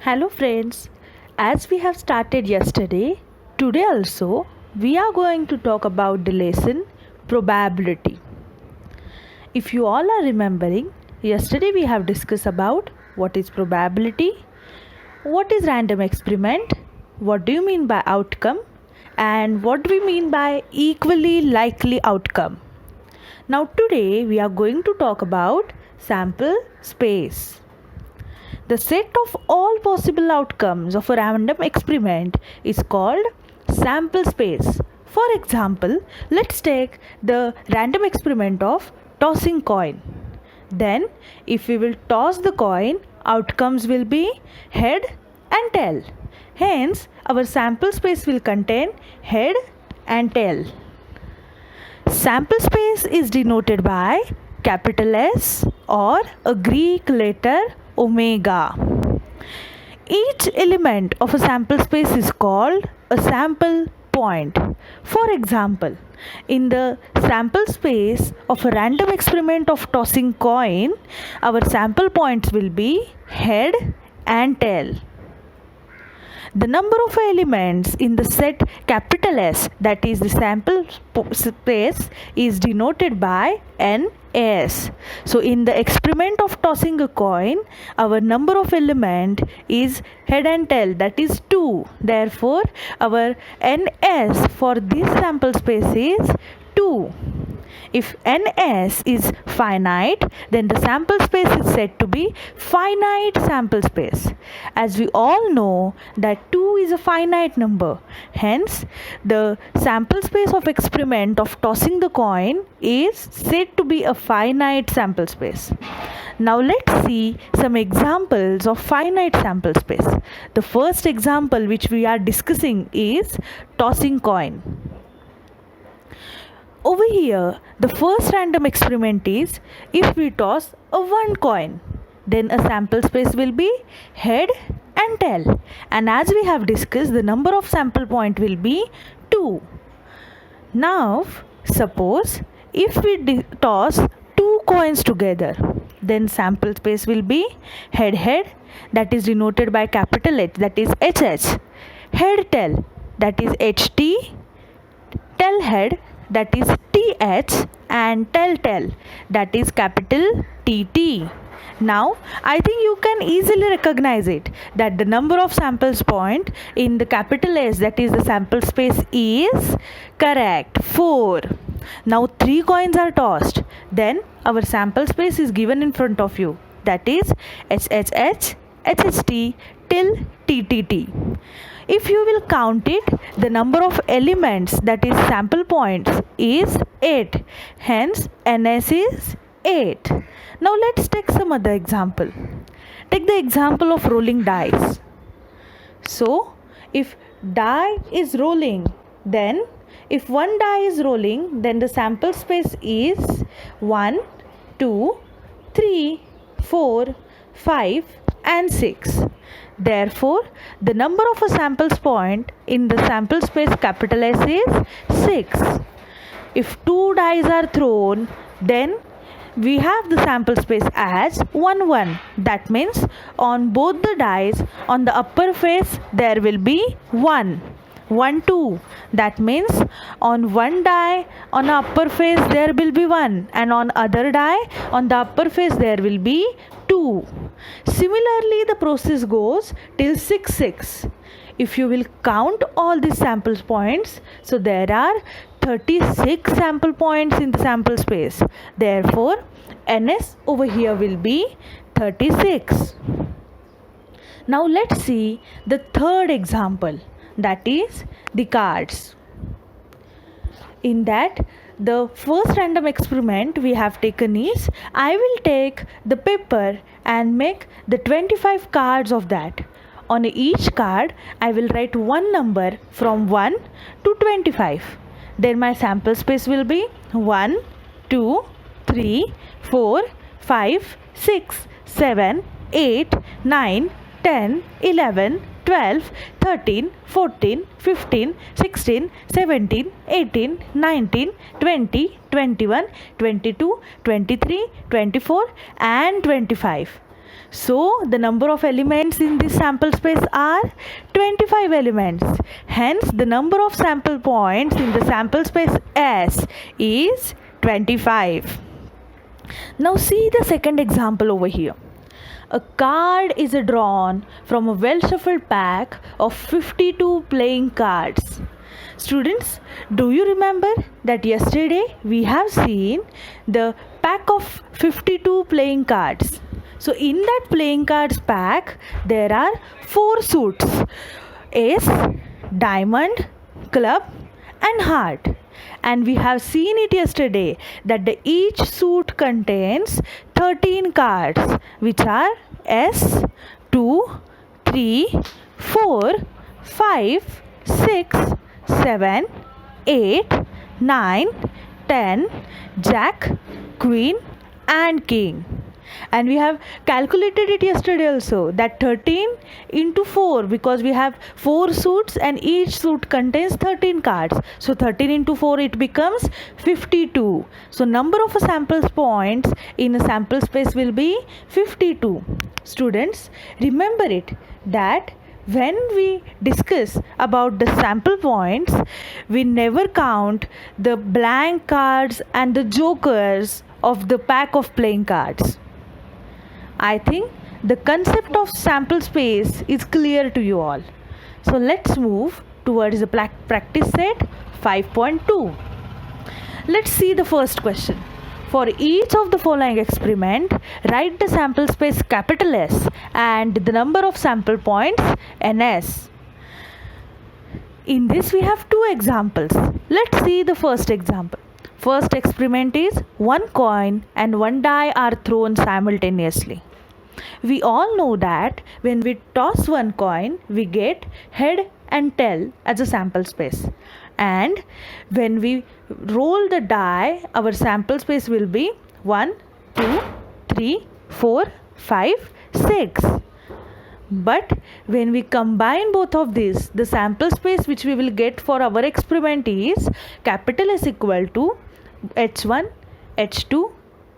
Hello friends, as we have started yesterday, today also we are going to talk about the lesson probability. If you all are remembering, yesterday we have discussed about what is probability, what is random experiment, what do you mean by outcome, and what do we mean by equally likely outcome. Now today we are going to talk about sample space. The set of all possible outcomes of a random experiment is called sample space. For example, let's take the random experiment of tossing coin. Then, if we will toss the coin, outcomes will be head and tail. Hence, our sample space will contain head and tail. Sample space is denoted by capital S or a Greek letter omega. Each element of a sample space is called a sample point. For example, in the sample space of a random experiment of tossing coin, our sample points will be head and tail. The number of elements in the set capital S, that is the sample space, is denoted by NS. So in the experiment of tossing a coin, our number of element is head and tail, that is 2. Therefore, our NS for this sample space is 2. If NS is finite, then the sample space is said to be finite sample space. As we all know that 2 is a finite number. Hence, the sample space of experiment of tossing the coin is said to be a finite sample space. Now let's see some examples of finite sample space. The first example which we are discussing is tossing coin. Over here, the first random experiment is if we toss a 1 coin, then a sample space will be head and tail. And as we have discussed, the number of sample point will be 2. Now, suppose if we toss 2 coins together, then sample space will be head head, that is denoted by capital H, that is HH, head tail, that is HT, tail head, that is TH, and tail, that is capital TT. Now, I think you can easily recognize it that the number of samples point in the capital S, that is the sample space, is correct, 4. Now 3 coins are tossed. Then our sample space is given in front of you, that is HHH, HHT till TTT. If you will count it, the number of elements, that is sample points, is 8. Hence, NS is 8. Now let's take some other example. Take the example of rolling dice. So, if die is rolling, then if one die is rolling, then the sample space is 1, 2, 3, 4, 5 and 6. Therefore, the number of a samples point in the sample space capital S is 6. If 2 dice are thrown, then we have the sample space as 1, 1. That means on both the dice, on the upper face there will be 1. 1, 2. That means on one die on the upper face there will be 1, and on other die on the upper face there will be 2. Similarly, the process goes till 6, 6. If you will count all these sample points, so there are 36 sample points in the sample space. Therefore, NS over here will be 36. Now let's see the third example, that is the cards. In that, the first random experiment we have taken is I will take the paper and make the 25 cards of that. On each card, I will write one number from 1 to 25. Then my sample space will be 1, 2, 3, 4, 5, 6, 7, 8, 9, 10, 11, 12, 13, 14, 15, 16, 17, 18, 19, 20, 21, 22, 23, 24 and 25. So the number of elements in this sample space are 25 elements. Hence the number of sample points in the sample space S is 25. Now see the second example over here. A card is drawn from a well shuffled pack of 52 playing cards. Students, do you remember that yesterday we have seen the pack of 52 playing cards? So in that playing cards pack there are 4 suits: ace, diamond, club and heart. And we have seen it yesterday that each suit contains 13 cards, which are S, 2, 3, 4, 5, 6, 7, 8, 9, 10, Jack, Queen and King. And we have calculated it yesterday also, that 13 into 4, because we have 4 suits and each suit contains 13 cards. So 13 into 4 it becomes 52. So number of sample points in a sample space will be 52. Students, remember it that when we discuss about the sample points, we never count the blank cards and the jokers of the pack of playing cards. I think the concept of sample space is clear to you all. So let's move towards the practice set 5.2. Let's see the first question. For each of the following experiment, write the sample space capital S and the number of sample points NS. In this we have 2 examples. Let's see the first example. First experiment is 1 coin and 1 die are thrown simultaneously. We all know that when we toss 1 coin, we get head and tail as a sample space. And when we roll the die, our sample space will be 1, 2, 3, 4, 5, 6. But when we combine both of these, the sample space which we will get for our experiment is capital S equal to H1, H2,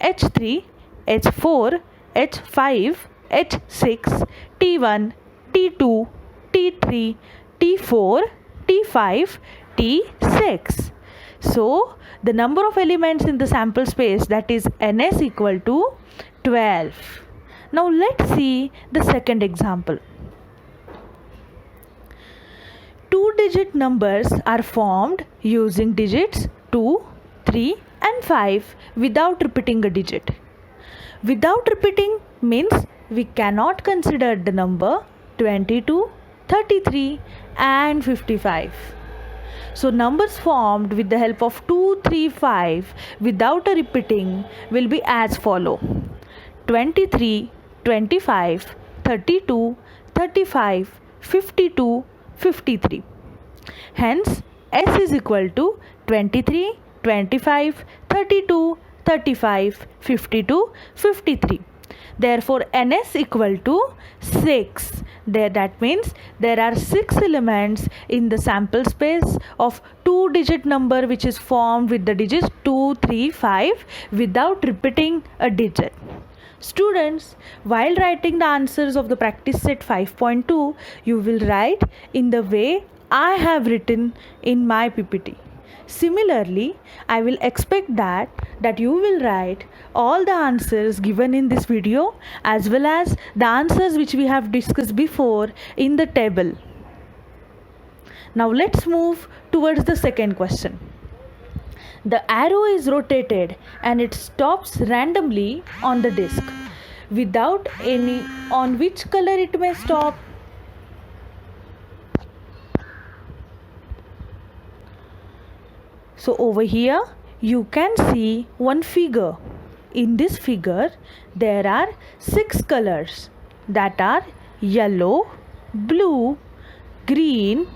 H3, H4, H5, H6, T1, T2, T3, T4, T5, T6. So the number of elements in the sample space, that is NS, equal to 12. Now let's see the second example. 2-digit numbers are formed using digits 2, 3 and 5 without repeating a digit. Without repeating means we cannot consider the number 22, 33 and 55. So numbers formed with the help of 2, 3, 5 without a repeating will be as follow: 23, 25, 32, 35, 52, 53. Hence S is equal to 23, 25, 32, 35, 52, 53. Therefore NS equal to 6. That means there are 6 elements in the sample space of 2-digit number which is formed with the digits 2, 3, 5 without repeating a digit. Students, while writing the answers of the practice set 5.2, you will write in the way I have written in my PPT. Similarly, I will expect that you will write all the answers given in this video as well as the answers which we have discussed before in the table. Now let's move towards the second question. The arrow is rotated and it stops randomly on the disc without any on which color it may stop. So over here you can see one figure. In this figure there are 6 colors, that are yellow, blue, green,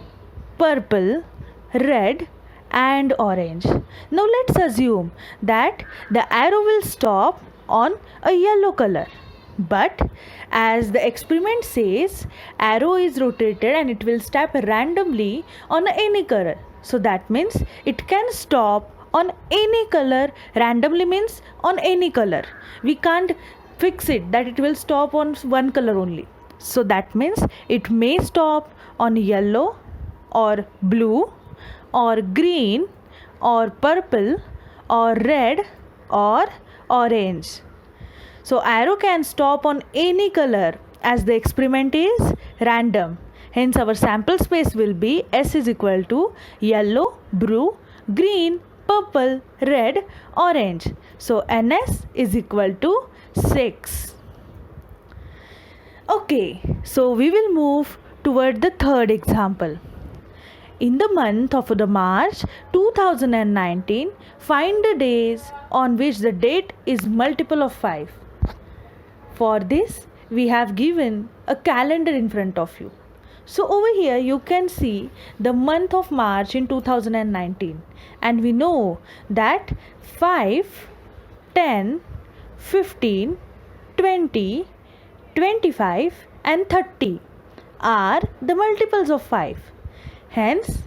purple, red and orange. Now let's assume that the arrow will stop on a yellow color. But as the experiment says, arrow is rotated and it will stop randomly on any color. So that means it can stop on any color. Randomly means on any color. We can't fix it that it will stop on one color only. So that means it may stop on yellow or blue or green or purple or red or orange. So arrow can stop on any color as the experiment is random. Hence our sample space will be S is equal to yellow, blue, green, purple, red, orange. So NS is equal to 6. Okay, so we will move toward the third example. In the month of the March 2019, find the days on which the date is multiple of 5. For this, we have given a calendar in front of you. So over here you can see the month of March in 2019, and we know that 5, 10, 15, 20, 25 and 30 are the multiples of 5. Hence,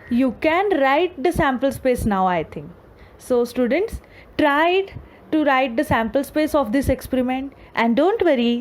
you can write the sample space now, I think. So students, try to write the sample space of this experiment, and don't worry,